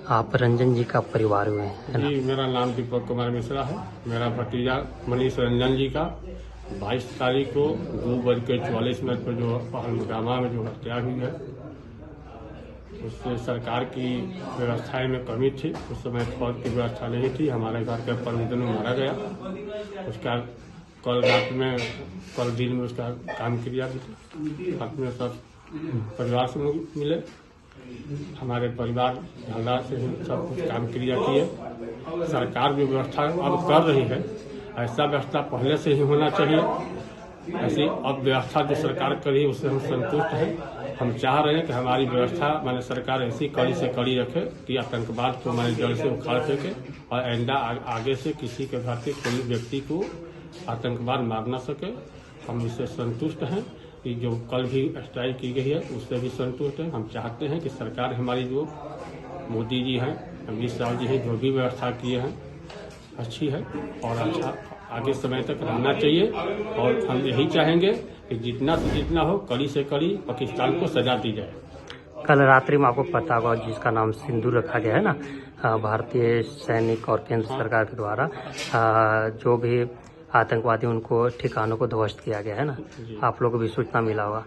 आप रंजन जी का परिवार हुए हैं, है ना? जी, मेरा नाम दीपक कुमार मिश्रा है। मेरा भतीजा मनीष रंजन जी का 22 तारीख को 2:44 पर जो पहलगामा में जो हत्या हुई है, उससे सरकार की व्यवस्थाएं में कमी थी। उस समय फौज की व्यवस्था नहीं थी। हमारे घर के परमिशन में मारा गया। उसका कल दिन में उसका काम क्रिया भी अपने सब परिवार से लोग मिले। हमारे परिवार हल्दार से सब कुछ काम क्रिया किए। सरकार जो व्यवस्था अब कर रही है, ऐसा व्यवस्था पहले से ही होना चाहिए। ऐसी अब व्यवस्था जो सरकार कर रही है उससे हम संतुष्ट हैं। हम चाह रहे हैं कि हमारी व्यवस्था माने सरकार ऐसी कड़ी से कड़ी रखे कि आतंकवाद को हमारे जड़ से उखाड़ सके और आइंदा आगे से किसी के घर के कोई व्यक्ति को आतंकवाद मार न सके। हम इससे संतुष्ट हैं कि जो कल भी स्ट्राइक की गई है उससे भी संतुष्ट हैं। हम चाहते हैं कि सरकार हमारी जो मोदी जी हैं, अमित शाह जी हैं, जो भी व्यवस्था किए हैं अच्छी है और अच्छा आगे समय तक रहना चाहिए। और हम यही चाहेंगे कि जितना से जितना हो कड़ी से कड़ी पाकिस्तान को सजा दी जाए। कल रात्रि में आपको पता होगा जिसका नाम सिंदूर रखा गया है ना, भारतीय सैनिक और केंद्र सरकार के द्वारा जो भी आतंकवादी उनको ठिकानों को ध्वस्त किया गया है ना, आप लोगों को भी सूचना मिला होगा,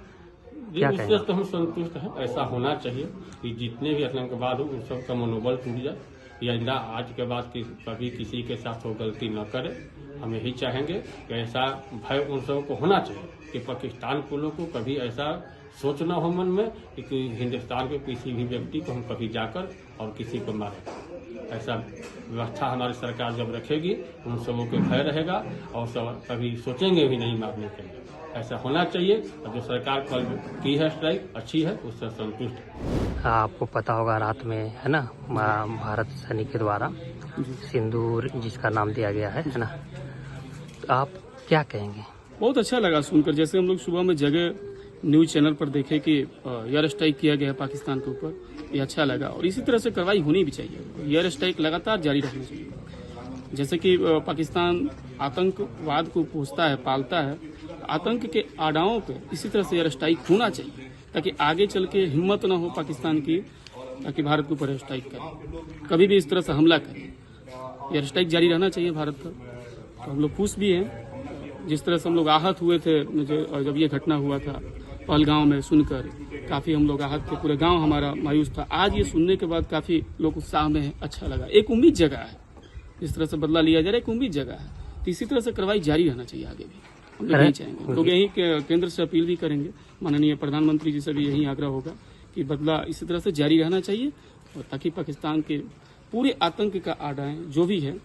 क्या कहेंगे? तो हम संतुष्ट हैं। ऐसा होना चाहिए कि जितने भी आतंकवाद हो उन सब का मनोबल टूट जाए या आज के बाद कभी किसी के साथ वो गलती न करे। हम यही चाहेंगे कि ऐसा भय उन सबों को होना चाहिए कि पाकिस्तान को लोग को कभी ऐसा सोचना हो मन में कि हिंदुस्तान के किसी भी व्यक्ति को हम कभी जाकर और किसी को मारें। ऐसा व्यवस्था हमारी सरकार जब रखेगी उन सबों के भय रहेगा और सब कभी सोचेंगे भी नहीं मारने के लिए। ऐसा होना चाहिए। और जो सरकार कल की है स्ट्राइक अच्छी है, उससे संतुष्ट। आपको पता होगा रात में है ना, भारत सैनिक के द्वारा सिंदूर जिसका नाम दिया गया है ना, आप क्या कहेंगे? बहुत अच्छा लगा सुनकर। जैसे हम लोग सुबह में जगह न्यूज चैनल पर देखे कि एयर स्ट्राइक किया गया है पाकिस्तान के ऊपर, ये अच्छा लगा और इसी तरह से कार्रवाई होनी भी चाहिए। एयर स्ट्राइक लगातार जारी रखनी चाहिए। जैसे कि पाकिस्तान आतंकवाद को पोसता है, पालता है, आतंक के आड़ाओं पे इसी तरह से एयर स्ट्राइक होना चाहिए ताकि आगे चल के हिम्मत न हो पाकिस्तान की ताकि भारत के ऊपर एयर स्ट्राइक करे, कभी भी इस तरह से हमला करे। एयर स्ट्राइक जारी रहना चाहिए भारत का। तो हम लोग खुश भी हैं। जिस तरह से हम लोग आहत हुए थे जब ये घटना हुआ था पहलगाम में, सुनकर काफ़ी हम लोग आहत थे, पूरे गांव हमारा मायूस था। आज ये सुनने के बाद काफ़ी लोग उत्साह में है, अच्छा लगा। एक उम्मीद जगह है, जिस तरह से बदला लिया जा रहा है एक उम्मीद जगह है। तो इसी तरह से कार्रवाई जारी रहना चाहिए आगे भी। हम लोग यही चाहेंगे, लोग यही केंद्र से अपील भी करेंगे, माननीय प्रधानमंत्री जी से भी यही आग्रह होगा कि बदला इसी तरह से जारी रहना चाहिए और ताकि पाकिस्तान के पूरे आतंक का आड़ाएं जो भी है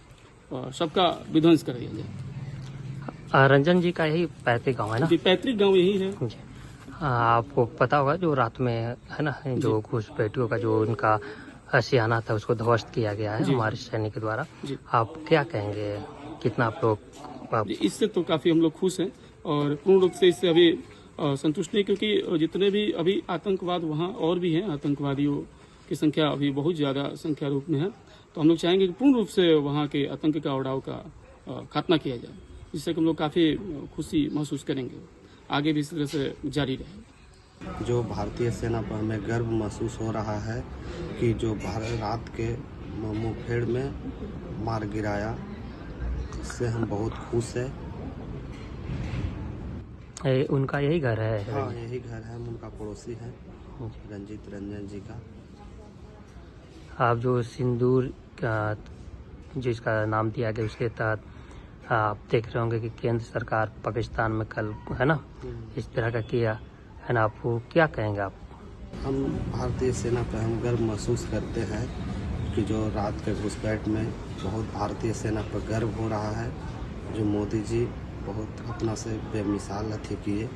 सबका विध्वंस कर दिया जाए। रंजन जी का यही पैतृक गाँव है ना? पैतृक गाँव यही है। आपको पता होगा जो रात में है ना, जो घुसपैठियों का जो उनका सियाना था उसको ध्वस्त किया गया है हमारे सैनिक के द्वारा। आप क्या कहेंगे, कितना आप लोग इससे तो काफ़ी हम लोग खुश हैं और पूर्ण रूप से इससे अभी संतुष्ट नहीं, क्योंकि जितने भी अभी आतंकवाद वहाँ और भी हैं, आतंकवादियों की संख्या अभी बहुत ज़्यादा संख्या रूप में है। तो हम लोग चाहेंगे कि पूर्ण रूप से वहाँ के आतंक का उड़ाव का खात्मा किया जाए, जिससे कि हम लोग काफ़ी खुशी महसूस करेंगे। आगे भी इस तरह से जारी रहे। जो भारतीय सेना पर हमें गर्व महसूस हो रहा है कि जो रात के मुठभेड़ में मार गिराया, इससे हम बहुत खुश हैं। उनका यही घर है? हाँ, यही घर है, उनका पड़ोसी है रंजीत रंजन जी का। आप जो सिंदूर का जिसका नाम दिया गया उसके तहत आप देख रहे होंगे कि केंद्र सरकार पाकिस्तान में कल है ना इस तरह का किया है ना, आपको क्या कहेंगे आप? हम भारतीय सेना पर हम गर्व महसूस करते हैं कि जो रात के घुसपैठ में बहुत भारतीय सेना पर गर्व हो रहा है। जो मोदी जी बहुत अपना से बेमिसाल अथी किए।